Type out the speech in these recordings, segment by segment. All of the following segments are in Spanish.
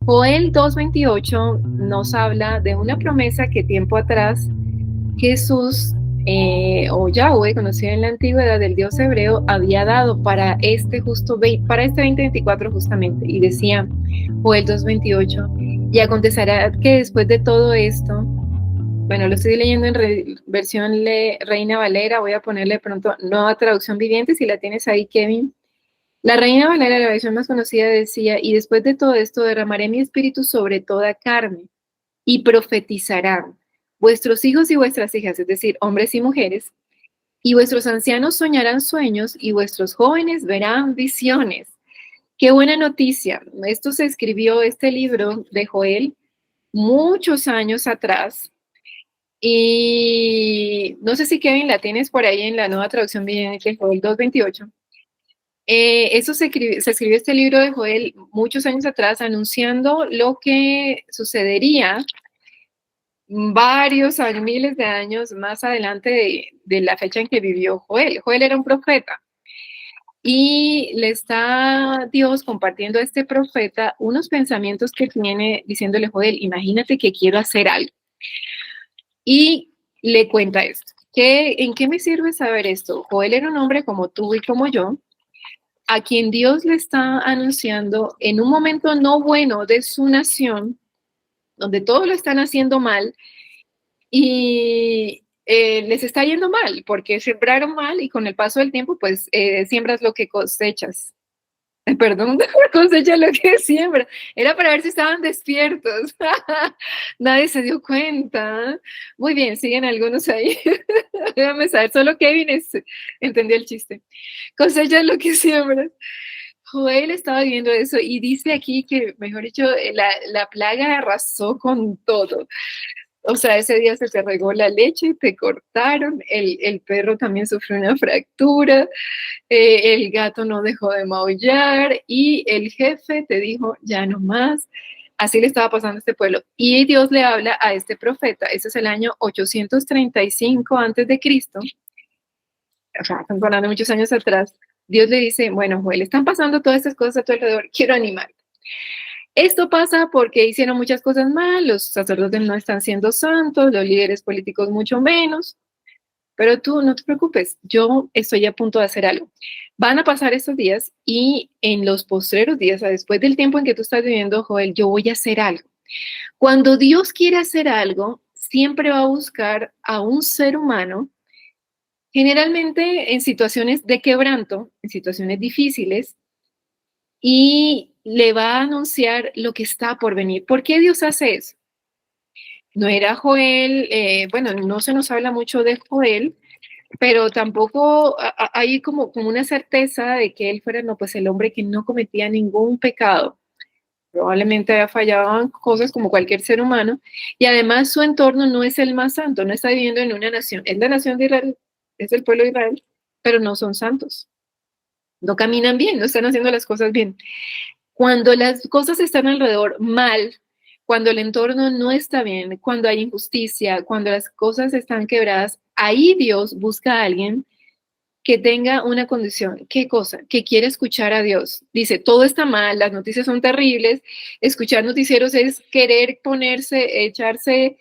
Joel 2:28 nos habla de una promesa que tiempo atrás Jesús o Yahweh, conocido en la antigüedad del Dios hebreo, había dado para para este 2024 justamente. Y decía Joel 2:28, y acontecerá que después de todo esto, bueno, lo estoy leyendo en Reina Valera, voy a ponerle pronto nueva traducción viviente, si la tienes ahí, Kevin. La Reina Valera, la versión más conocida, decía, y después de todo esto derramaré mi espíritu sobre toda carne y profetizarán vuestros hijos y vuestras hijas, es decir, hombres y mujeres, y vuestros ancianos soñarán sueños y vuestros jóvenes verán visiones. Qué buena noticia. Esto se escribió, este libro de Joel, muchos años atrás. Y no sé si Kevin la tienes por ahí en la nueva traducción viviente de Joel 2:28. Se escribió este libro de Joel muchos años atrás anunciando lo que sucedería varios años, miles de años más adelante de la fecha en que vivió Joel. Joel era un profeta y le está Dios compartiendo a este profeta unos pensamientos que tiene diciéndole, Joel, imagínate que quiero hacer algo. Y le cuenta esto. ¿En qué me sirve saber esto? Joel era un hombre como tú y como yo, a quien Dios le está anunciando en un momento no bueno de su nación, donde todos lo están haciendo mal, y les está yendo mal porque sembraron mal y con el paso del tiempo pues siembras lo que cosechas. Perdón, cosecha lo que siembra. Era para ver si estaban despiertos. Nadie se dio cuenta. Muy bien, siguen algunos ahí. Déjame saber, solo entendió el chiste. Cosecha lo que siembras. Joel estaba viendo eso y dice aquí que, mejor dicho, la plaga arrasó con todo. O sea, ese día se te regó la leche, te cortaron, el perro también sufrió una fractura, el gato no dejó de maullar y el jefe te dijo, ya no más. Así le estaba pasando a este pueblo. Y Dios le habla a este profeta, ese es el año 835 antes de Cristo, o sea, estamos hablando de muchos años atrás. Dios le dice, bueno, Joel, están pasando todas estas cosas a tu alrededor, quiero animarte. Esto pasa porque hicieron muchas cosas mal, los sacerdotes no están siendo santos, los líderes políticos mucho menos, pero tú no te preocupes, yo estoy a punto de hacer algo. Van a pasar estos días y en los postreros días, o sea, después del tiempo en que tú estás viviendo, Joel, yo voy a hacer algo. Cuando Dios quiere hacer algo, siempre va a buscar a un ser humano, generalmente en situaciones de quebranto, en situaciones difíciles, y le va a anunciar lo que está por venir. ¿Por qué Dios hace eso? No era Joel, bueno, no se nos habla mucho de Joel, pero tampoco hay como una certeza de que él fuera, no, pues el hombre que no cometía ningún pecado. Probablemente había fallado en cosas como cualquier ser humano, y además su entorno no es el más santo, no está viviendo en una nación, es la nación de Israel, es el pueblo de Israel, pero no son santos, no caminan bien, no están haciendo las cosas bien. Cuando las cosas están alrededor mal, cuando el entorno no está bien, cuando hay injusticia, cuando las cosas están quebradas, ahí Dios busca a alguien que tenga una condición. ¿Qué cosa? Que quiere escuchar a Dios. Dice, todo está mal, las noticias son terribles, escuchar noticieros es querer ponerse, echarse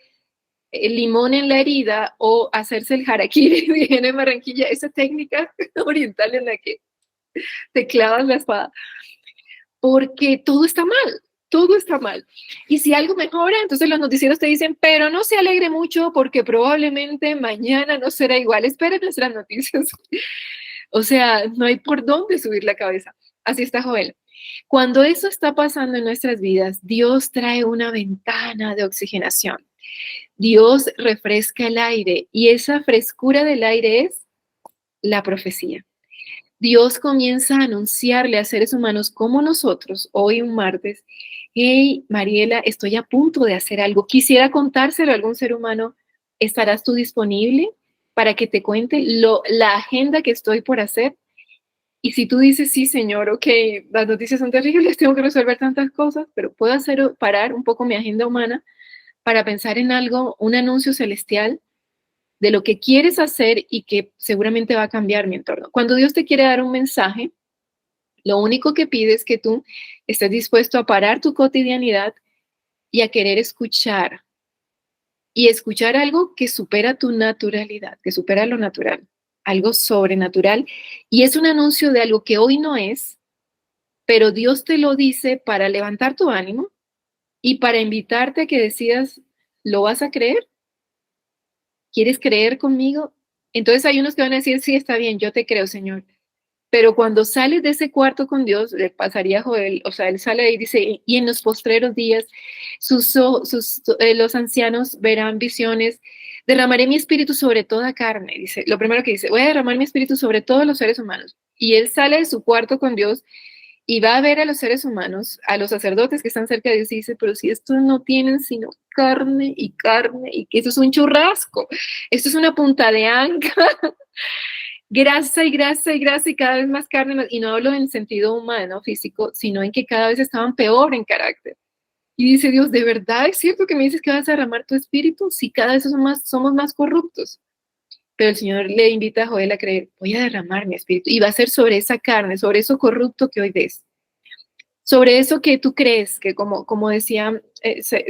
el limón en la herida o hacerse el harakiri, viene en Barranquilla, esa técnica oriental en la que te clavas la espada, porque todo está mal. Todo está mal. Y si algo mejora, entonces los noticieros te dicen, pero no se alegre mucho porque probablemente mañana no será igual. Esperen nuestras noticias. O sea, no hay por dónde subir la cabeza. Así está Joel. Cuando eso está pasando en nuestras vidas, Dios trae una ventana de oxigenación. Dios refresca el aire y esa frescura del aire es la profecía. Dios comienza a anunciarle a seres humanos como nosotros, hoy un martes, hey, Mariela, estoy a punto de hacer algo. Quisiera contárselo a algún ser humano. ¿Estarás tú disponible para que te cuente la agenda que estoy por hacer? Y si tú dices, sí, señor, ok, las noticias son terribles, tengo que resolver tantas cosas, pero puedo parar un poco mi agenda humana para pensar en algo, un anuncio celestial de lo que quieres hacer y que seguramente va a cambiar mi entorno. Cuando Dios te quiere dar un mensaje, Lo único que pide es que tú estés dispuesto a parar tu cotidianidad y a querer escuchar. Y escuchar algo que supera tu naturalidad, que supera lo natural, algo sobrenatural. Y es un anuncio de algo que hoy no es, pero Dios te lo dice para levantar tu ánimo y para invitarte a que decidas, ¿lo vas a creer? ¿Quieres creer conmigo? Entonces hay unos que van a decir, sí, está bien, yo te creo, Señor. Pero cuando sales de ese cuarto con Dios, le pasaría a Joel, o sea, él sale ahí y dice, y en los postreros días, los ancianos verán visiones, derramaré mi espíritu sobre toda carne, dice, lo primero que dice, voy a derramar mi espíritu sobre todos los seres humanos. Y él sale de su cuarto con Dios y va a ver a los seres humanos, a los sacerdotes que están cerca de Dios y dice, pero si estos no tienen sino carne, y que eso es un churrasco, esto es una punta de anca, grasa y grasa y grasa y cada vez más carne, y no hablo en sentido humano, físico, sino en que cada vez estaban peor en carácter. Y dice Dios, ¿de verdad es cierto que me dices que vas a derramar tu espíritu? Si cada vez somos más corruptos. Pero el Señor le invita a Joel a creer, voy a derramar mi espíritu. Y va a ser sobre esa carne, sobre eso corrupto que hoy ves. Sobre eso que tú crees, que como decía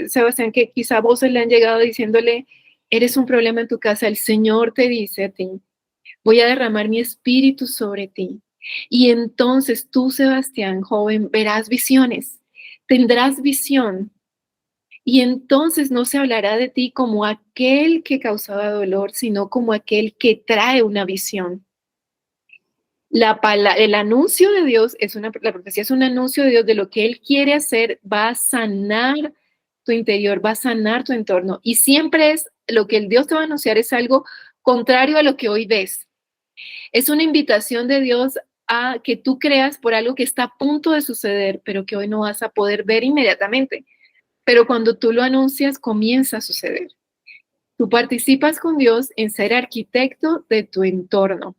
Sebastián, que quizá voces le han llegado diciéndole, eres un problema en tu casa. El Señor te dice a ti, voy a derramar mi espíritu sobre ti. Y entonces tú, Sebastián, joven, verás visiones, tendrás visión. Y entonces no se hablará de ti como aquel que causaba dolor, sino como aquel que trae una visión. El anuncio de Dios la profecía es un anuncio de Dios de lo que Él quiere hacer, va a sanar tu interior, va a sanar tu entorno. Y siempre es lo que el Dios te va a anunciar es algo contrario a lo que hoy ves. Es una invitación de Dios a que tú creas por algo que está a punto de suceder, pero que hoy no vas a poder ver inmediatamente. Pero cuando tú lo anuncias, comienza a suceder. Tú participas con Dios en ser arquitecto de tu entorno.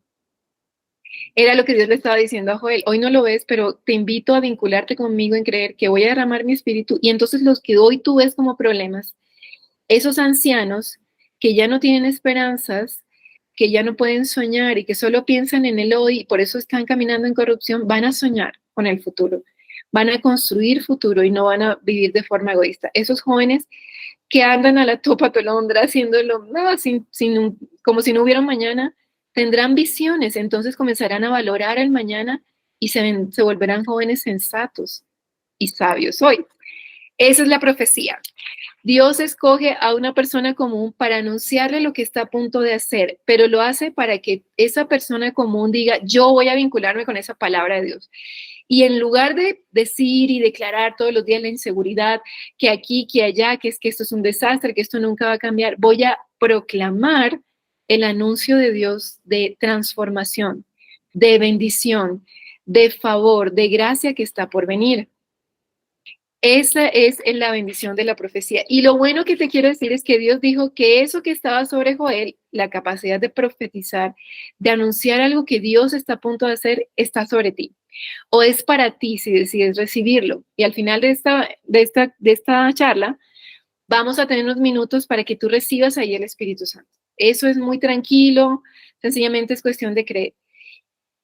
Era lo que Dios le estaba diciendo a Joel. Hoy no lo ves, pero te invito a vincularte conmigo en creer que voy a derramar mi espíritu y entonces los que hoy tú ves como problemas, esos ancianos que ya no tienen esperanzas, que ya no pueden soñar y que solo piensan en el hoy y por eso están caminando en corrupción, van a soñar con el futuro, van a construir futuro y no van a vivir de forma egoísta. Esos jóvenes que andan a la topa tolondra haciéndolo como si no hubiera un mañana, tendrán visiones, entonces comenzarán a valorar el mañana y se volverán jóvenes sensatos y sabios hoy. Esa es la profecía. Dios escoge a una persona común para anunciarle lo que está a punto de hacer, pero lo hace para que esa persona común diga, yo voy a vincularme con esa palabra de Dios. Y en lugar de decir y declarar todos los días la inseguridad, que aquí, que allá, que es que esto es un desastre, que esto nunca va a cambiar, voy a proclamar el anuncio de Dios de transformación, de bendición, de favor, de gracia que está por venir. Esa es la bendición de la profecía. Y lo bueno que te quiero decir es que Dios dijo que eso que estaba sobre Joel, la capacidad de profetizar, de anunciar algo que Dios está a punto de hacer, está sobre ti. O es para ti si decides recibirlo. Y al final de esta charla, vamos a tener unos minutos para que tú recibas ahí el Espíritu Santo. Eso es muy tranquilo, sencillamente es cuestión de creer.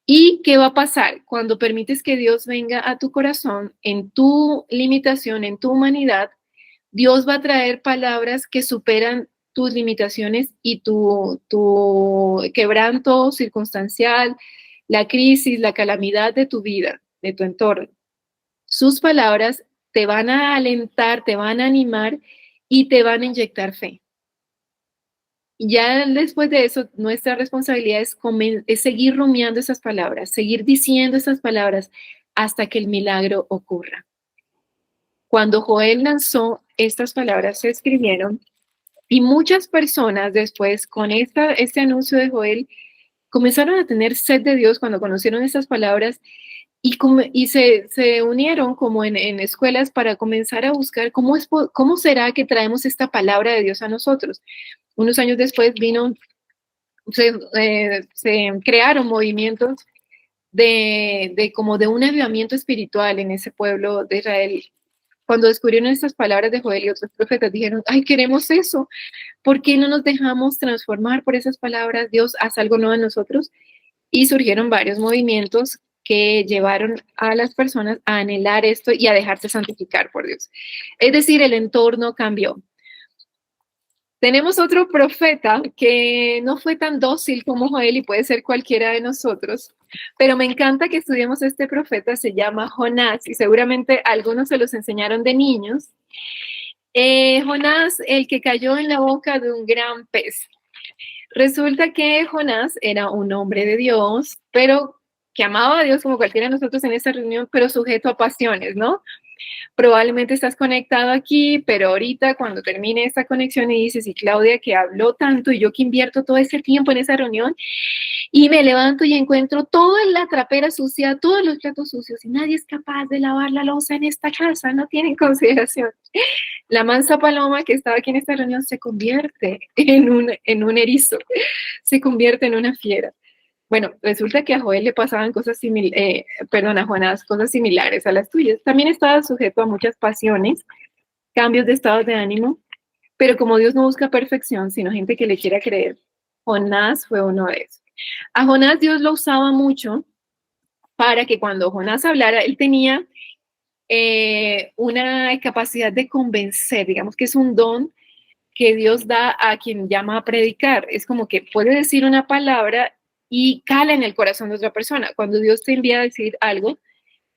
¿Y qué va a pasar cuando permites que Dios venga a tu corazón en tu limitación, en tu humanidad? Dios va a traer palabras que superan tus limitaciones y tu quebranto circunstancial, la crisis, la calamidad de tu vida, de tu entorno. Sus palabras te van a alentar, te van a animar y te van a inyectar fe. Ya después de eso, nuestra responsabilidad es seguir rumiando esas palabras, seguir diciendo esas palabras hasta que el milagro ocurra. Cuando Joel lanzó, estas palabras se escribieron y muchas personas después, con este anuncio de Joel, comenzaron a tener sed de Dios cuando conocieron estas palabras y se unieron como en escuelas para comenzar a buscar cómo será que traemos esta palabra de Dios a nosotros. Unos años después se crearon movimientos como de un avivamiento espiritual en ese pueblo de Israel. Cuando descubrieron estas palabras de Joel y otros profetas, dijeron, ay, queremos eso. ¿Por qué no nos dejamos transformar por esas palabras? Dios, haz algo nuevo en nosotros. Y surgieron varios movimientos que llevaron a las personas a anhelar esto y a dejarse santificar por Dios. Es decir, el entorno cambió. Tenemos otro profeta que no fue tan dócil como Joel y puede ser cualquiera de nosotros, pero me encanta que estudiemos este profeta, se llama Jonás y seguramente algunos se los enseñaron de niños. Jonás, el que cayó en la boca de un gran pez. Resulta que Jonás era un hombre de Dios, pero que amaba a Dios como cualquiera de nosotros en esta reunión, pero sujeto a pasiones, ¿no? Probablemente estás conectado aquí, pero ahorita cuando termine esta conexión y dices, y Claudia que habló tanto y yo que invierto todo ese tiempo en esa reunión y me levanto y encuentro toda la trapera sucia, todos los platos sucios y nadie es capaz de lavar la loza en esta casa, no tienen consideración. La mansa paloma que estaba aquí en esta reunión se convierte en un erizo, se convierte en una fiera. Bueno, resulta que a Joel le pasaban cosas similares, a Jonás, cosas similares a las tuyas. También estaba sujeto a muchas pasiones, cambios de estados de ánimo, pero como Dios no busca perfección, sino gente que le quiera creer, Jonás fue uno de esos. A Jonás Dios lo usaba mucho para que cuando Jonás hablara, él tenía una capacidad de convencer, digamos que es un don que Dios da a quien llama a predicar. Es como que puede decir una palabra y cala en el corazón de otra persona. Cuando Dios te envía a decir algo,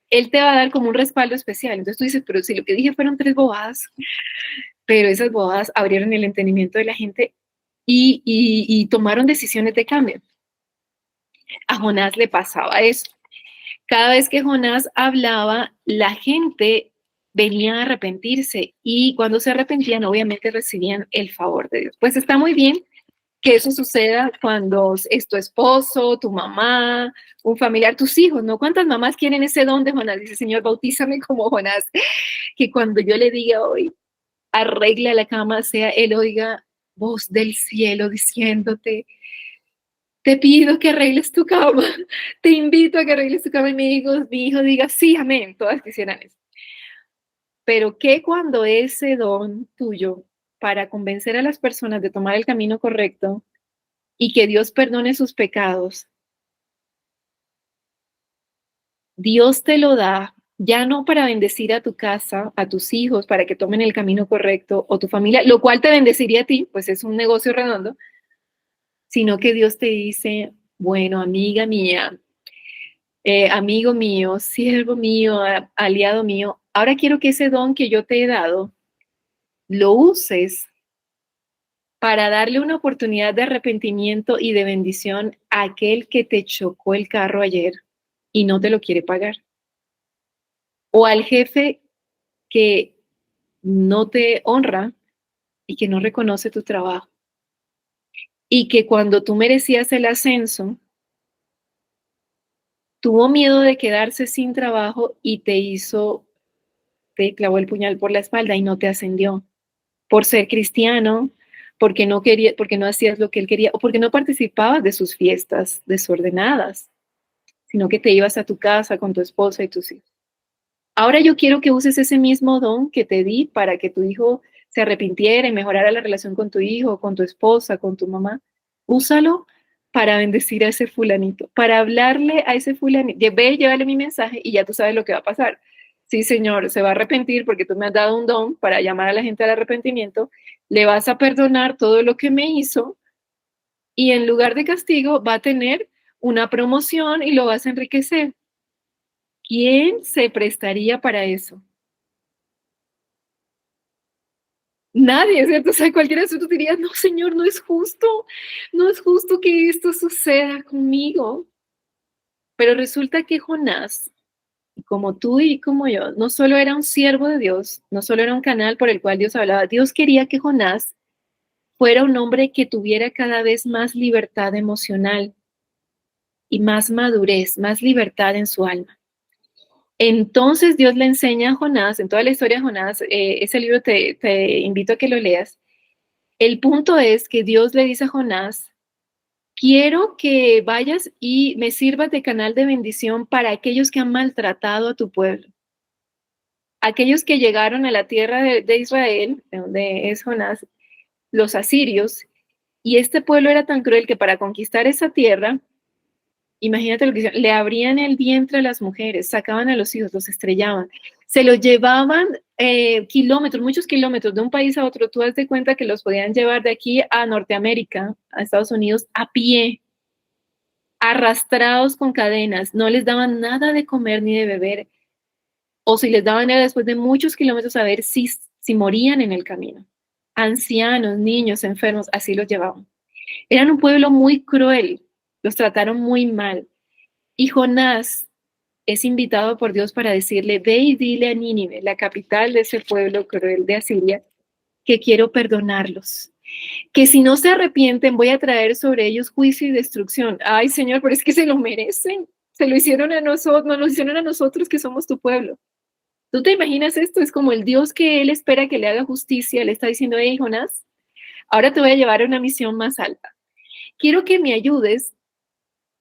Él te va a dar como un respaldo especial. Entonces tú dices, pero si lo que dije fueron 3 bobadas, pero esas bobadas abrieron el entendimiento de la gente y tomaron decisiones de cambio. A Jonás le pasaba eso. Cada vez que Jonás hablaba, la gente venía a arrepentirse y cuando se arrepentían, obviamente recibían el favor de Dios. Pues está muy bien que eso suceda cuando es tu esposo, tu mamá, un familiar, tus hijos, ¿no? ¿Cuántas mamás quieren ese don de Jonás? Dice, Señor, bautízame como Jonás, que cuando yo le diga hoy, arregla la cama, sea él oiga voz del cielo diciéndote, te pido que arregles tu cama, te invito a que arregles tu cama y mi hijo diga, sí, amén, todas quisieran eso. Pero que cuando ese don tuyo para convencer a las personas de tomar el camino correcto y que Dios perdone sus pecados, Dios te lo da ya no para bendecir a tu casa, a tus hijos, para que tomen el camino correcto o tu familia, lo cual te bendeciría a ti, pues es un negocio redondo, sino que Dios te dice, bueno, amiga mía, amigo mío, siervo mío, aliado mío, ahora quiero que ese don que yo te he dado lo uses para darle una oportunidad de arrepentimiento y de bendición a aquel que te chocó el carro ayer y no te lo quiere pagar. O al jefe que no te honra y que no reconoce tu trabajo. Y que cuando tú merecías el ascenso, tuvo miedo de quedarse sin trabajo y te clavó el puñal por la espalda y no te ascendió. Por ser cristiano, porque no quería, porque no hacías lo que él quería, o porque no participabas de sus fiestas desordenadas, sino que te ibas a tu casa con tu esposa y tus hijos. Ahora yo quiero que uses ese mismo don que te di para que tu hijo se arrepintiera y mejorara la relación con tu hijo, con tu esposa, con tu mamá. Úsalo para bendecir a ese fulanito, para hablarle a ese fulanito. Ve y llévale mi mensaje y ya tú sabes lo que va a pasar. Sí, Señor, se va a arrepentir porque tú me has dado un don para llamar a la gente al arrepentimiento. Le vas a perdonar todo lo que me hizo y en lugar de castigo va a tener una promoción y lo vas a enriquecer. ¿Quién se prestaría para eso? Nadie, ¿cierto? O sea, cualquiera de nosotros diría, no, Señor, no es justo que esto suceda conmigo. Pero resulta que Jonás, como tú y como yo, no solo era un siervo de Dios, no solo era un canal por el cual Dios hablaba, Dios quería que Jonás fuera un hombre que tuviera cada vez más libertad emocional y más madurez, más libertad en su alma. Entonces Dios le enseña a Jonás, en toda la historia de Jonás, ese libro te invito a que lo leas. El punto es que Dios le dice a Jonás, quiero que vayas y me sirvas de canal de bendición para aquellos que han maltratado a tu pueblo. Aquellos que llegaron a la tierra de Israel, de donde es Jonás, los asirios, y este pueblo era tan cruel que para conquistar esa tierra Imagínate lo que hicieron. Le abrían el vientre a las mujeres, sacaban a los hijos, los estrellaban, se los llevaban kilómetros, muchos kilómetros de un país a otro. Tú das de cuenta que los podían llevar de aquí a Norteamérica, a Estados Unidos, a pie, arrastrados con cadenas. No les daban nada de comer ni de beber. O si les daban era después de muchos kilómetros a ver si morían en el camino. Ancianos, niños, enfermos, así los llevaban. Eran un pueblo muy cruel, los trataron muy mal. Y Jonás es invitado por Dios para decirle, ve y dile a Nínive, la capital de ese pueblo cruel de Asiria, que quiero perdonarlos, que si no se arrepienten voy a traer sobre ellos juicio y destrucción. Ay, Señor, pero es que se lo merecen, se lo hicieron a nosotros, nos lo hicieron a nosotros que somos tu pueblo. ¿Tú te imaginas esto? Es como el Dios que él espera que le haga justicia, le está diciendo, hey, Jonás, ahora te voy a llevar a una misión más alta. Quiero que me ayudes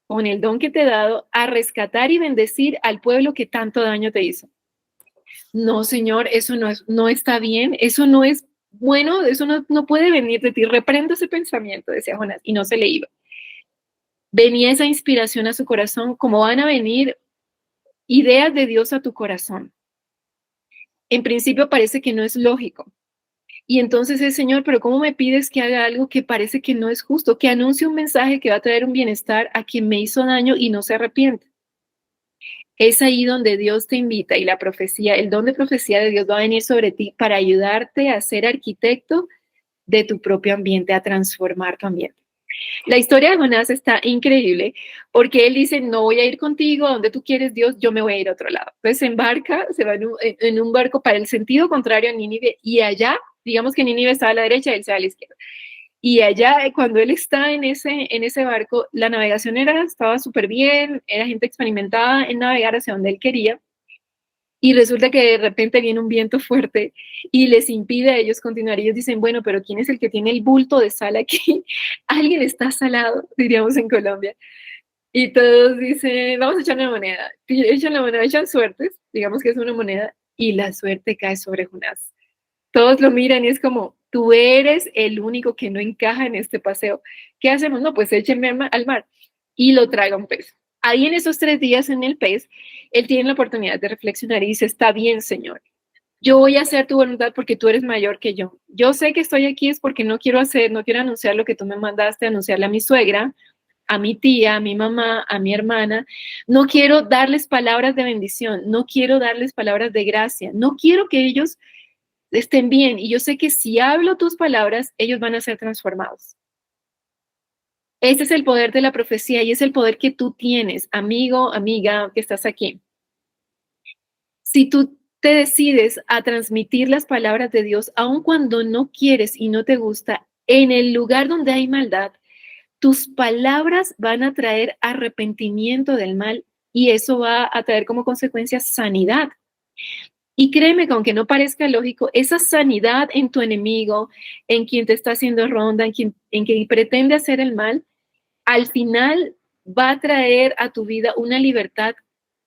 con el don que te he dado a rescatar y bendecir al pueblo que tanto daño te hizo. No, Señor, eso no está bien, eso no es bueno, eso no puede venir de ti. Reprendo ese pensamiento, decía Jonás, y no se le iba. Venía esa inspiración a su corazón, como van a venir ideas de Dios a tu corazón. En principio parece que no es lógico. Y entonces es, Señor, pero ¿cómo me pides que haga algo que parece que no es justo? Que anuncie un mensaje que va a traer un bienestar a quien me hizo daño y no se arrepiente. Es ahí donde Dios te invita y la profecía, el don de profecía de Dios va a venir sobre ti para ayudarte a ser arquitecto de tu propio ambiente, a transformar tu ambiente. La historia de Jonás está increíble porque él dice, no voy a ir contigo a donde tú quieres, Dios, yo me voy a ir a otro lado. Entonces se embarca, se va en un barco para el sentido contrario a Nínive y allá, digamos que Nínive estaba a la derecha y él se va a la izquierda. Y allá, cuando él está en ese barco, la navegación estaba súper bien, era gente experimentada en navegar hacia donde él quería. Y resulta que de repente viene un viento fuerte y les impide a ellos continuar. Ellos dicen, bueno, pero ¿quién es el que tiene el bulto de sal aquí? Alguien está salado, diríamos en Colombia. Y todos dicen, vamos a echar una moneda. Echan la moneda, echan suertes, digamos que es una moneda, y la suerte cae sobre Jonás. Todos lo miran y es como, tú eres el único que no encaja en este paseo. ¿Qué hacemos? No, pues échenme al mar y lo traga un pez. Ahí en esos 3 días en el pez, él tiene la oportunidad de reflexionar y dice, está bien, Señor, yo voy a hacer tu voluntad porque tú eres mayor que yo. Yo sé que estoy aquí es porque no quiero anunciar lo que tú me mandaste, anunciarle a mi suegra, a mi tía, a mi mamá, a mi hermana. No quiero darles palabras de bendición, no quiero darles palabras de gracia, no quiero que ellos estén bien. Y yo sé que si hablo tus palabras, ellos van a ser transformados. Este es el poder de la profecía y es el poder que tú tienes, amigo, amiga, que estás aquí. Si tú te decides a transmitir las palabras de Dios, aun cuando no quieres y no te gusta, en el lugar donde hay maldad, tus palabras van a traer arrepentimiento del mal y eso va a traer como consecuencia sanidad. Y créeme que aunque no parezca lógico, esa sanidad en tu enemigo, en quien te está haciendo ronda, en quien pretende hacer el mal, al final va a traer a tu vida una libertad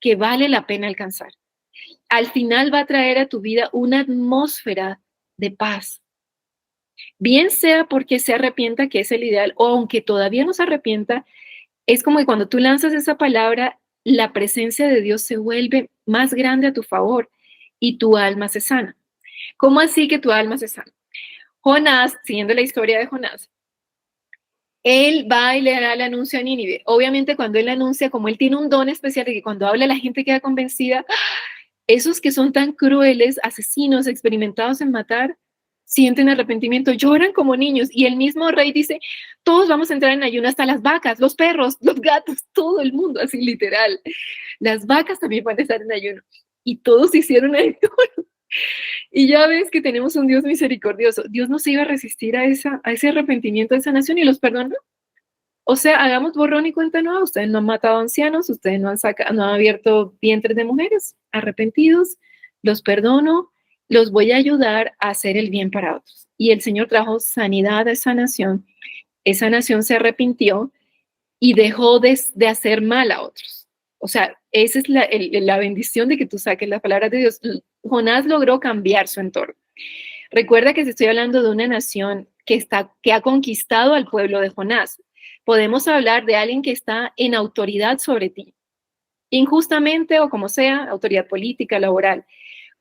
que vale la pena alcanzar. Al final va a traer a tu vida una atmósfera de paz. Bien sea porque se arrepienta, que es el ideal, o aunque todavía no se arrepienta, es como que cuando tú lanzas esa palabra, la presencia de Dios se vuelve más grande a tu favor y tu alma se sana. ¿Cómo así que tu alma se sana? Jonás, siguiendo la historia de Jonás, él va y le da el anuncio a Nínive. Obviamente cuando él anuncia, como él tiene un don especial de que cuando habla la gente queda convencida, esos que son tan crueles, asesinos, experimentados en matar, sienten arrepentimiento, lloran como niños. Y el mismo rey dice, todos vamos a entrar en ayuno, hasta las vacas, los perros, los gatos, todo el mundo, así literal. Las vacas también van a estar en ayuno. Y todos hicieron ayuno. Y ya ves que tenemos un Dios misericordioso. Dios no se iba a resistir a ese arrepentimiento de esa nación y los perdonó. O sea, hagamos borrón y cuenta nueva. Ustedes no han matado ancianos, ustedes no han abierto vientres de mujeres arrepentidos. Los perdono, los voy a ayudar a hacer el bien para otros. Y el Señor trajo sanidad a esa nación. Esa nación se arrepintió y dejó de hacer mal a otros. O sea, esa es la bendición de que tú saques las palabras de Dios. Jonás logró cambiar su entorno. Recuerda que estoy hablando de una nación que ha conquistado al pueblo de Jonás. Podemos hablar de alguien que está en autoridad sobre ti, injustamente o como sea, autoridad política, laboral.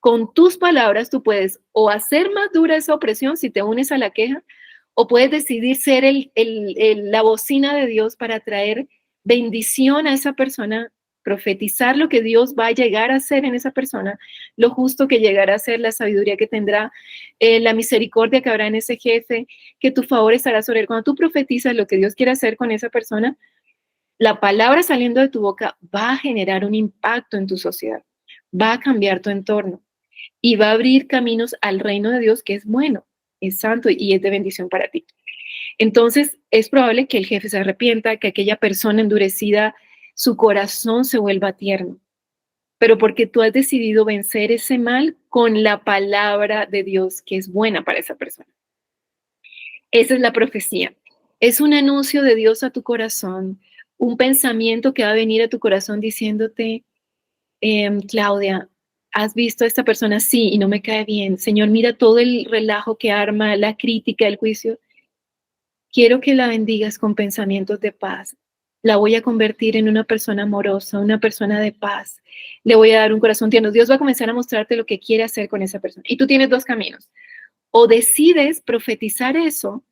Con tus palabras tú puedes o hacer más dura esa opresión si te unes a la queja, o puedes decidir ser la bocina de Dios para traer bendición a esa persona, profetizar lo que Dios va a llegar a hacer en esa persona, lo justo que llegará a ser, la sabiduría que tendrá, la misericordia que habrá en ese jefe, que tu favor estará sobre él. Cuando tú profetizas lo que Dios quiere hacer con esa persona, la palabra saliendo de tu boca va a generar un impacto en tu sociedad, va a cambiar tu entorno y va a abrir caminos al reino de Dios que es bueno, es santo y es de bendición para ti. Entonces, es probable que el jefe se arrepienta, que aquella persona endurecida, su corazón se vuelva tierno, pero porque tú has decidido vencer ese mal con la palabra de Dios que es buena para esa persona. Esa es la profecía. Es un anuncio de Dios a tu corazón, un pensamiento que va a venir a tu corazón diciéndote, Claudia, ¿has visto a esta persona? Sí, y no me cae bien. Señor, mira todo el relajo que arma, la crítica, el juicio. Quiero que la bendigas con pensamientos de paz. La voy a convertir en una persona amorosa, una persona de paz. Le voy a dar un corazón tierno. Dios va a comenzar a mostrarte lo que quiere hacer con esa persona. Y tú tienes dos caminos. O decides profetizar eso,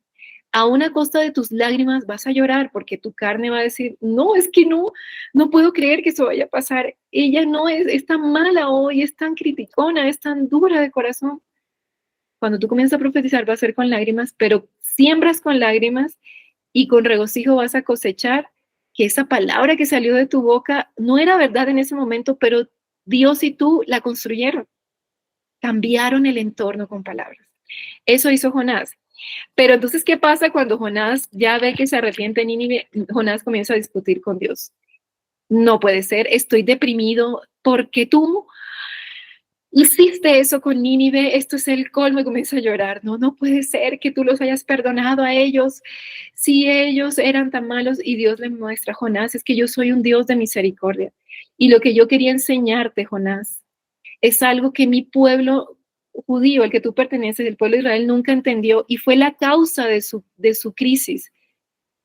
a una costa de tus lágrimas vas a llorar porque tu carne va a decir, no, es que no puedo creer que eso vaya a pasar. Ella no es tan mala hoy, es tan criticona, es tan dura de corazón. Cuando tú comienzas a profetizar va a ser con lágrimas, pero siembras con lágrimas y con regocijo vas a cosechar que esa palabra que salió de tu boca no era verdad en ese momento, pero Dios y tú la construyeron, cambiaron el entorno con palabras. Eso hizo Jonás. Pero entonces, ¿qué pasa cuando Jonás ya ve que se arrepiente en Nínive? Jonás comienza a discutir con Dios. No puede ser, estoy deprimido porque tú hiciste eso con Nínive, esto es el colmo, y comienza a llorar. No puede ser que tú los hayas perdonado a ellos si ellos eran tan malos. Y Dios le muestra a Jonás, es que yo soy un Dios de misericordia. Y lo que yo quería enseñarte, Jonás, es algo que mi pueblo judío, al que tú perteneces, el pueblo de Israel, nunca entendió y fue la causa de su crisis.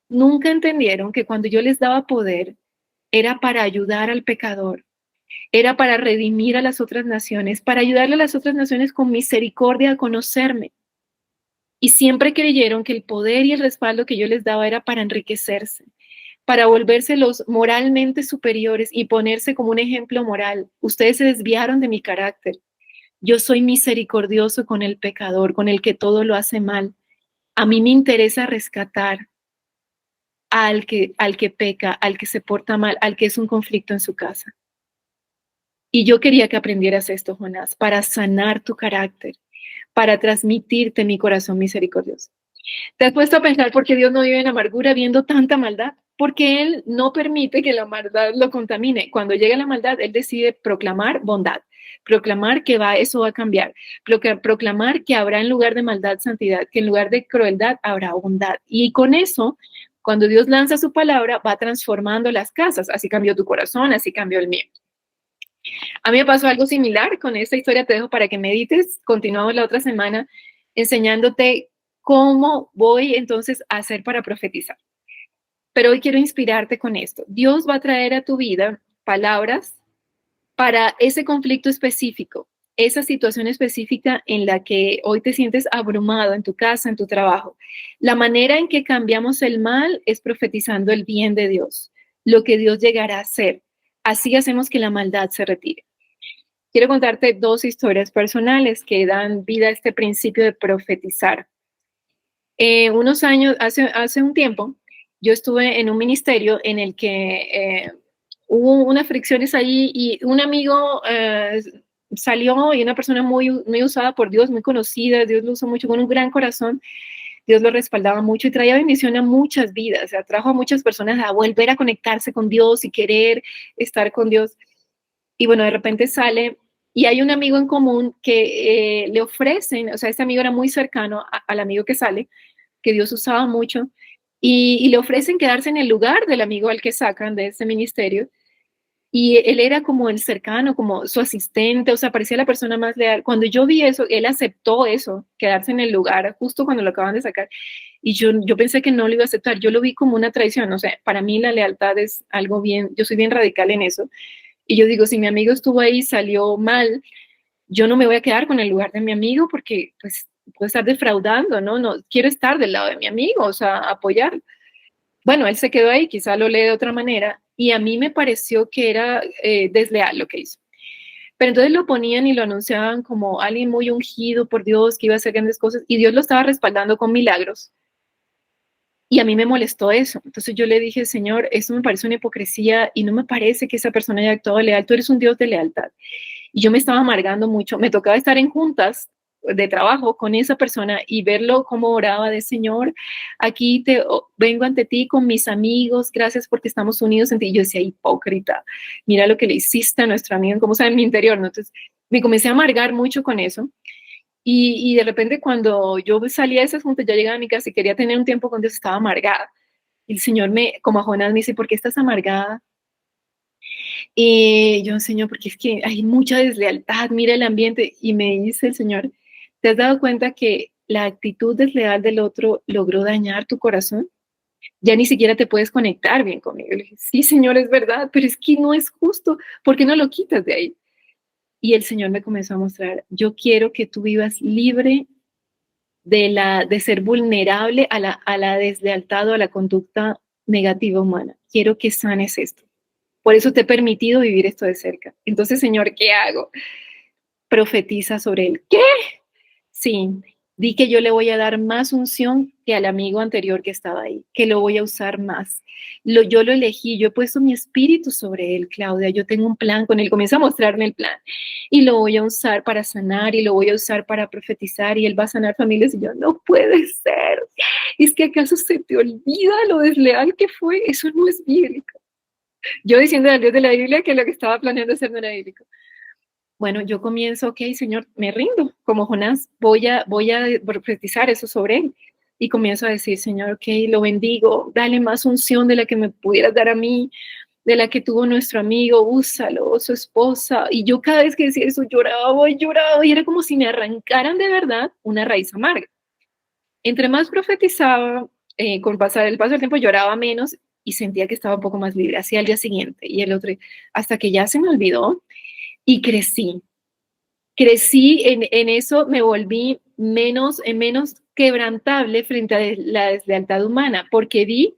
Nunca entendieron que cuando yo les daba poder era para ayudar al pecador, era para redimir a las otras naciones, para ayudarle a las otras naciones con misericordia a conocerme. Y siempre creyeron que el poder y el respaldo que yo les daba era para enriquecerse, para volverse los moralmente superiores y ponerse como un ejemplo moral. Ustedes se desviaron de mi carácter. Yo soy misericordioso con el pecador, con el que todo lo hace mal. A mí me interesa rescatar al que peca, al que se porta mal, al que es un conflicto en su casa. Y yo quería que aprendieras esto, Jonás, para sanar tu carácter, para transmitirte mi corazón misericordioso. ¿Te has puesto a pensar por qué Dios no vive en amargura viendo tanta maldad? Porque Él no permite que la maldad lo contamine. Cuando llega la maldad, Él decide proclamar bondad, proclamar que eso va a cambiar, proclamar que habrá en lugar de maldad santidad, que en lugar de crueldad habrá bondad. Y con eso, cuando Dios lanza su palabra, va transformando las casas. Así cambió tu corazón, así cambió el mío. A mí me pasó algo similar con esta historia, te dejo para que medites. Continuamos la otra semana enseñándote cómo voy entonces a hacer para profetizar. Pero hoy quiero inspirarte con esto. Dios va a traer a tu vida palabras para ese conflicto específico, esa situación específica en la que hoy te sientes abrumado en tu casa, en tu trabajo. La manera en que cambiamos el mal es profetizando el bien de Dios, lo que Dios llegará a hacer. Así hacemos que la maldad se retire. Quiero contarte dos historias personales que dan vida a este principio de profetizar. Unos años, hace un tiempo, yo estuve en un ministerio en el que hubo unas fricciones ahí y un amigo salió y una persona muy usada por Dios, muy conocida, Dios lo usó mucho, con un gran corazón, Dios lo respaldaba mucho y traía bendición a muchas vidas, atrajo a muchas personas a volver a conectarse con Dios y querer estar con Dios. Y bueno, de repente sale y hay un amigo en común que le ofrecen, o sea, este amigo era muy cercano al amigo que sale, que Dios usaba mucho, y le ofrecen quedarse en el lugar del amigo al que sacan de ese ministerio. y él era como el cercano, como su asistente, o sea, parecía la persona más leal. Cuando yo vi eso, él aceptó eso, quedarse en el lugar justo cuando lo acaban de sacar. Y yo pensé que no lo iba a aceptar, yo lo vi como una traición, o sea, para mí la lealtad es algo bien, yo soy bien radical en eso. Y yo digo, si mi amigo estuvo ahí y salió mal, yo no me voy a quedar con el lugar de mi amigo porque pues puede estar defraudando, ¿no? No quiero estar del lado de mi amigo, o sea, apoyar. Bueno, él se quedó ahí, quizá lo lee de otra manera, y a mí me pareció que era desleal lo que hizo. Pero entonces lo ponían y lo anunciaban como alguien muy ungido por Dios, que iba a hacer grandes cosas, y Dios lo estaba respaldando con milagros. Y a mí me molestó eso. Entonces yo le dije, Señor, eso me parece una hipocresía y no me parece que esa persona haya actuado leal. Tú eres un Dios de lealtad. Y yo me estaba amargando mucho. Me tocaba estar en juntas de trabajo con esa persona y verlo como oraba de Señor, aquí vengo ante ti con mis amigos, gracias porque estamos unidos en ti. Y yo decía, hipócrita, mira lo que le hiciste a nuestro amigo, como sabe en mi interior, ¿no? Entonces me comencé a amargar mucho con eso. Y de repente cuando yo salía de esas juntas, ya llegaba a mi casa y quería tener un tiempo con Dios, estaba amargada. Y el Señor como a Jonás, me dice, ¿por qué estás amargada? Y yo, Señor, porque es que hay mucha deslealtad, mira el ambiente. Y me dice el Señor, ¿te has dado cuenta que la actitud desleal del otro logró dañar tu corazón? Ya ni siquiera te puedes conectar bien conmigo. Le dije, sí, Señor, es verdad, pero es que no es justo. ¿Por qué no lo quitas de ahí? Y el Señor me comenzó a mostrar, yo quiero que tú vivas libre de ser vulnerable a la deslealtad o a la conducta negativa humana. Quiero que sanes esto. Por eso te he permitido vivir esto de cerca. Entonces, Señor, ¿qué hago? Profetiza sobre él. ¿Qué? Sí, di que yo le voy a dar más unción que al amigo anterior que estaba ahí, que lo voy a usar más. Yo lo elegí, yo he puesto mi espíritu sobre él, Claudia, yo tengo un plan con él, comienza a mostrarme el plan y lo voy a usar para sanar y lo voy a usar para profetizar y él va a sanar familias y yo, no puede ser. Es que acaso se te olvida lo desleal que fue, eso no es bíblico. Yo diciendo al Dios de la Biblia que lo que estaba planeando hacer no era bíblico. Bueno, yo comienzo, ok, Señor, me rindo, como Jonás, voy a profetizar eso sobre él. Y comienzo a decir, Señor, ok, lo bendigo, dale más unción de la que me pudieras dar a mí, de la que tuvo nuestro amigo, úsalo, su esposa. Y yo cada vez que decía eso lloraba, y era como si me arrancaran de verdad una raíz amarga. Entre más profetizaba, con el paso del tiempo lloraba menos y sentía que estaba un poco más libre, hacia el día siguiente y el otro, hasta que ya se me olvidó y crecí en eso, me volví menos quebrantable frente a la deslealtad humana, porque vi,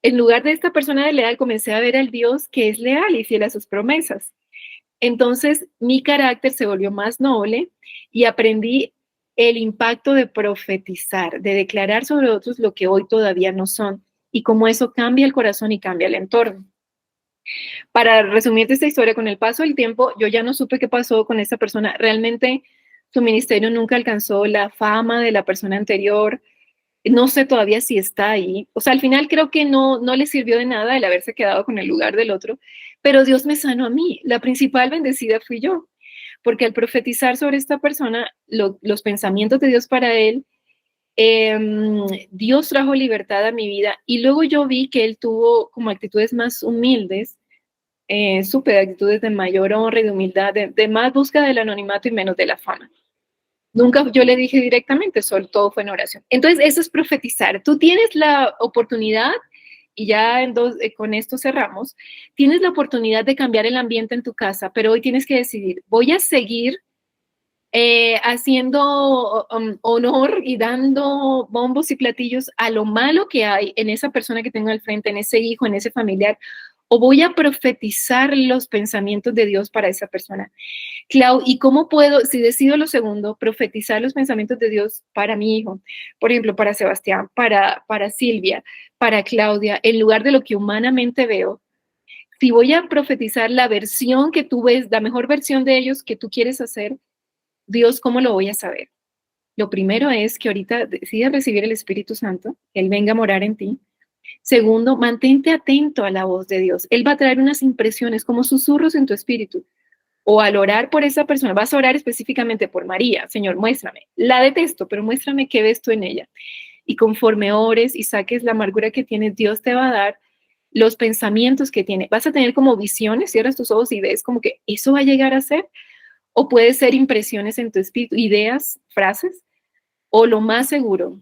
en lugar de esta persona de leal, comencé a ver al Dios que es leal y fiel a sus promesas. Entonces, mi carácter se volvió más noble y aprendí el impacto de profetizar, de declarar sobre otros lo que hoy todavía no son, y cómo eso cambia el corazón y cambia el entorno. Para resumirte esta historia, con el paso del tiempo, yo ya no supe qué pasó con esta persona. Realmente su ministerio nunca alcanzó la fama de la persona anterior. No sé todavía si está ahí. O sea, al final creo que no le sirvió de nada el haberse quedado con el lugar del otro, pero Dios me sanó a mí. La principal bendecida fui yo, porque al profetizar sobre esta persona, los pensamientos de Dios para él, eh, Dios trajo libertad a mi vida y luego yo vi que él tuvo como actitudes más humildes, supe actitudes de mayor honra y de humildad, de más búsqueda del anonimato y menos de la fama. Nunca yo le dije directamente, solo todo fue en oración. Entonces, eso es profetizar. Tú tienes la oportunidad, y ya con esto cerramos, tienes la oportunidad de cambiar el ambiente en tu casa, pero hoy tienes que decidir, voy a seguir haciendo honor y dando bombos y platillos a lo malo que hay en esa persona que tengo al frente, en ese hijo, en ese familiar, o voy a profetizar los pensamientos de Dios para esa persona. Clau, ¿y cómo puedo, si decido lo segundo, profetizar los pensamientos de Dios para mi hijo? Por ejemplo, para Sebastián, para Silvia, para Claudia, en lugar de lo que humanamente veo. Si voy a profetizar la versión que tú ves, la mejor versión de ellos que tú quieres hacer, Dios, ¿cómo lo voy a saber? Lo primero es que ahorita decidas recibir el Espíritu Santo, que Él venga a morar en ti. Segundo, mantente atento a la voz de Dios. Él va a traer unas impresiones como susurros en tu espíritu. O al orar por esa persona, vas a orar específicamente por María. Señor, muéstrame. La detesto, pero muéstrame qué ves tú en ella. Y conforme ores y saques la amargura que tienes, Dios te va a dar los pensamientos que tiene. Vas a tener como visiones, cierras tus ojos y ves como que eso va a llegar a ser, o puede ser impresiones en tu espíritu, ideas, frases, o lo más seguro,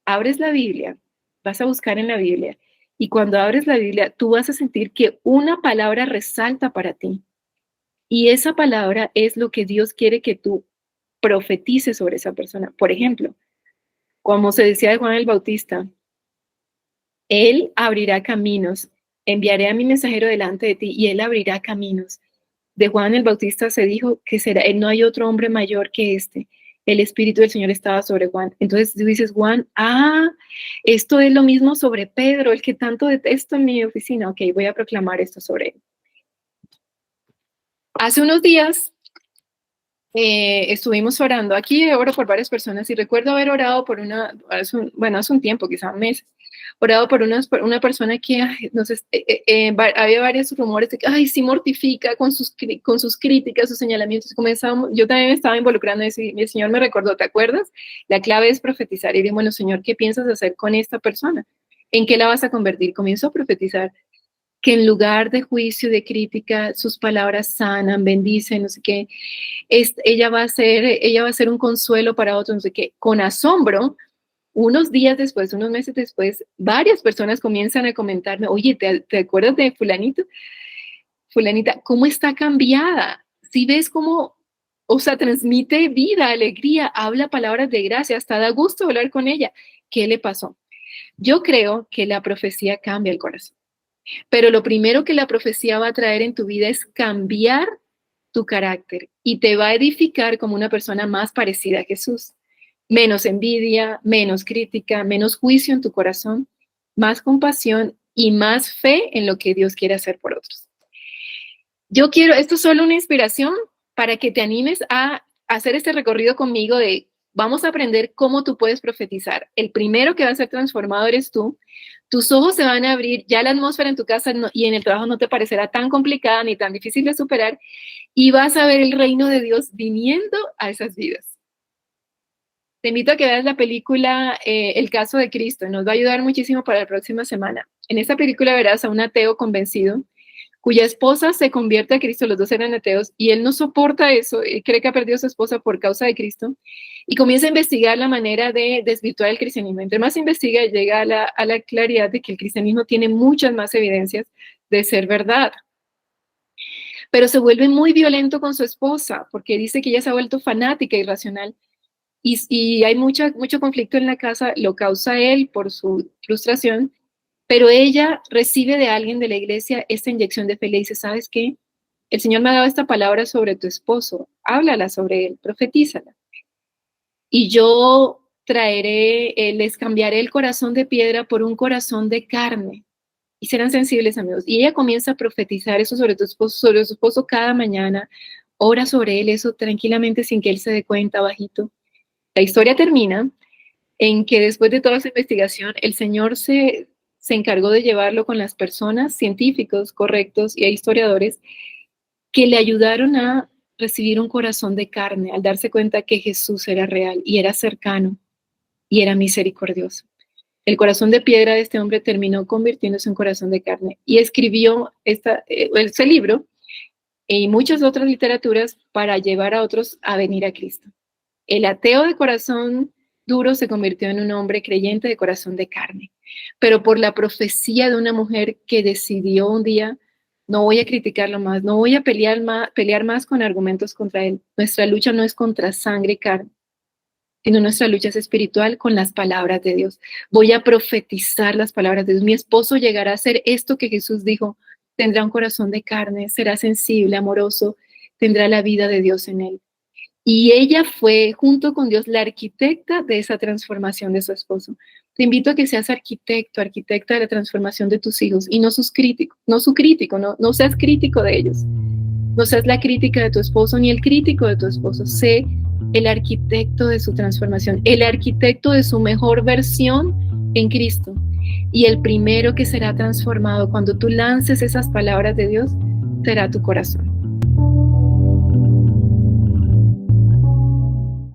abres la Biblia, vas a buscar en la Biblia, y cuando abres la Biblia, tú vas a sentir que una palabra resalta para ti. Y esa palabra es lo que Dios quiere que tú profetices sobre esa persona. Por ejemplo, como se decía de Juan el Bautista, Él abrirá caminos, enviaré a mi mensajero delante de ti y Él abrirá caminos. De Juan el Bautista se dijo que será, no hay otro hombre mayor que este. El Espíritu del Señor estaba sobre Juan. Entonces tú dices, Juan, esto es lo mismo sobre Pedro, el que tanto detesto en mi oficina. Ok, voy a proclamar esto sobre él. Hace unos días estuvimos orando. Aquí oro por varias personas y recuerdo haber orado por hace un tiempo, quizá un mes, orado por una persona que, no sé, había varios rumores de que, sí mortifica con sus críticas, sus señalamientos. Yo también me estaba involucrando en eso y el Señor me recordó, ¿te acuerdas? La clave es profetizar. Y dije, bueno, Señor, ¿qué piensas hacer con esta persona? ¿En qué la vas a convertir? Comienzo a profetizar que en lugar de juicio, de crítica, sus palabras sanan, bendicen, no sé qué. Ella va a ser un consuelo para otros, no sé qué. Con asombro, unos días después, unos meses después, varias personas comienzan a comentarme, oye, ¿te acuerdas de fulanito? Fulanita, ¿cómo está cambiada? Si ves cómo, o sea, transmite vida, alegría, habla palabras de gracia, hasta da gusto hablar con ella. ¿Qué le pasó? Yo creo que la profecía cambia el corazón. Pero lo primero que la profecía va a traer en tu vida es cambiar tu carácter y te va a edificar como una persona más parecida a Jesús. Menos envidia, menos crítica, menos juicio en tu corazón, más compasión y más fe en lo que Dios quiere hacer por otros. Esto es solo una inspiración para que te animes a hacer este recorrido conmigo de vamos a aprender cómo tú puedes profetizar. El primero que va a ser transformado eres tú. Tus ojos se van a abrir, ya la atmósfera en tu casa y en el trabajo no te parecerá tan complicada ni tan difícil de superar y vas a ver el reino de Dios viniendo a esas vidas. Te invito a que veas la película El caso de Cristo, nos va a ayudar muchísimo para la próxima semana. En esta película verás a un ateo convencido cuya esposa se convierte a Cristo, los dos eran ateos, y él no soporta eso, cree que ha perdido a su esposa por causa de Cristo, y comienza a investigar la manera de desvirtuar el cristianismo. Entre más investiga, llega a la claridad de que el cristianismo tiene muchas más evidencias de ser verdad. Pero se vuelve muy violento con su esposa, porque dice que ella se ha vuelto fanática, irracional, y hay mucho conflicto en la casa, lo causa él por su frustración, pero ella recibe de alguien de la iglesia esta inyección de fe y le dice, ¿sabes qué? El Señor me ha dado esta palabra sobre tu esposo, háblala sobre él, profetízala. Y yo les cambiaré el corazón de piedra por un corazón de carne. Y serán sensibles, amigos. Y ella comienza a profetizar eso sobre su esposo cada mañana, ora sobre él eso tranquilamente sin que él se dé cuenta, bajito. La historia termina en que después de toda esa investigación, el Señor se encargó de llevarlo con las personas, científicos correctos y historiadores, que le ayudaron a recibir un corazón de carne al darse cuenta que Jesús era real y era cercano y era misericordioso. El corazón de piedra de este hombre terminó convirtiéndose en corazón de carne y escribió ese libro y muchas otras literaturas para llevar a otros a venir a Cristo. El ateo de corazón duro se convirtió en un hombre creyente de corazón de carne, pero por la profecía de una mujer que decidió un día, no voy a criticarlo más, no voy a pelear más con argumentos contra él. Nuestra lucha no es contra sangre y carne, sino nuestra lucha es espiritual con las palabras de Dios. Voy a profetizar las palabras de Dios. Mi esposo llegará a ser esto que Jesús dijo, tendrá un corazón de carne, será sensible, amoroso, tendrá la vida de Dios en él. Y ella fue, junto con Dios, la arquitecta de esa transformación de su esposo. Te invito a que seas arquitecta de la transformación de tus hijos y no su crítico, no seas crítico de ellos. No seas la crítica de tu esposo ni el crítico de tu esposo. Sé el arquitecto de su transformación, el arquitecto de su mejor versión en Cristo. Y el primero que será transformado cuando tú lances esas palabras de Dios será tu corazón.